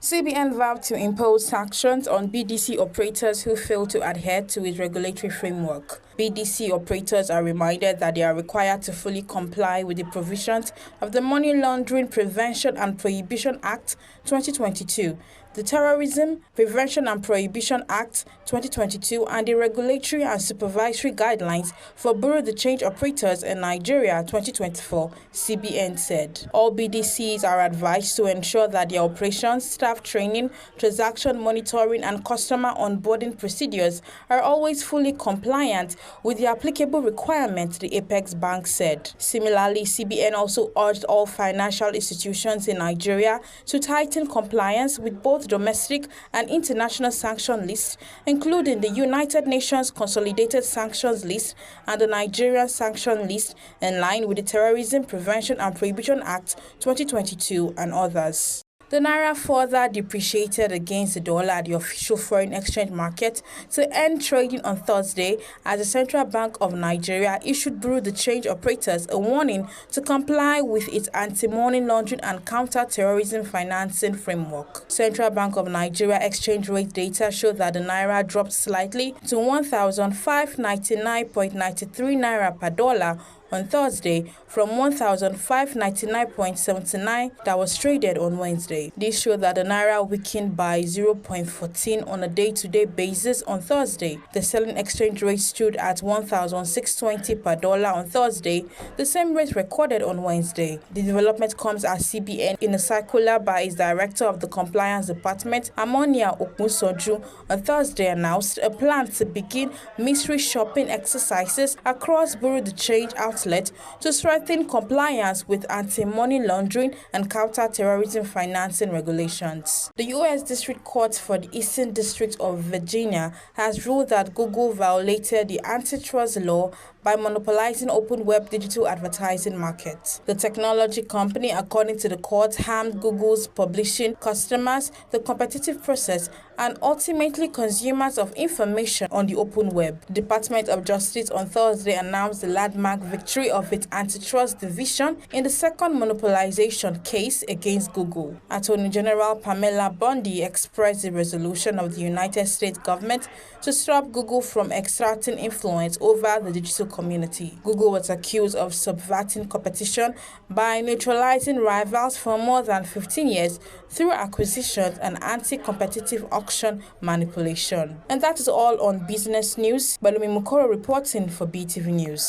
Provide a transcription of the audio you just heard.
CBN vowed to impose sanctions on BDC operators who fail to adhere to its regulatory framework. BDC operators are reminded that they are required to fully comply with the provisions of the Money Laundering Prevention and Prohibition Act 2022, the Terrorism Prevention and Prohibition Act 2022, and the Regulatory and Supervisory Guidelines for Bureau de Change Operators in Nigeria 2024, CBN said. All BDCs are advised to ensure that their operations, staff training, transaction monitoring, and customer onboarding procedures are always fully compliant with the applicable requirements, the Apex Bank said. Similarly, CBN also urged all financial institutions in Nigeria to tighten compliance with both domestic and international sanction lists, including the United Nations Consolidated Sanctions List and the Nigerian Sanction List, in line with the Terrorism Prevention and Prohibition Act 2022 and others. The naira further depreciated against the dollar at the official foreign exchange market to end trading on Thursday as the Central Bank of Nigeria issued Bureau de Change operators a warning to comply with its anti-money laundering and counter-terrorism financing framework. Central Bank of Nigeria exchange rate data showed that the naira dropped slightly to 1,599.93 naira per dollar on Thursday from 1,599.79 that was traded on Wednesday. This showed that the naira weakened by 0.14 on a day-to-day basis on Thursday. The selling exchange rate stood at 1,620 per dollar on Thursday, the same rate recorded on Wednesday. The development comes as CBN, in a circular by its Director of the Compliance Department, Amonia Okusoju, on Thursday announced a plan to begin mystery shopping exercises across Bureau de Change outlets to strengthen compliance with anti-money laundering and counter-terrorism financing regulations. The U.S. District Court for the Eastern District of Virginia has ruled that Google violated the antitrust law by monopolizing open web digital advertising market. The technology company, according to the court, harmed Google's publishing customers, the competitive process, and ultimately consumers of information on the open web. The Department of Justice on Thursday announced the landmark victory of its antitrust division in the second monopolization case against Google. Attorney General Pamela Bondi expressed the resolution of the United States government to stop Google from exerting influence over the digital community. Google was accused of subverting competition by neutralizing rivals for more than 15 years through acquisitions and anti-competitive auction manipulation. And that is all on business news. Balumi Mukoro reporting for BTV News.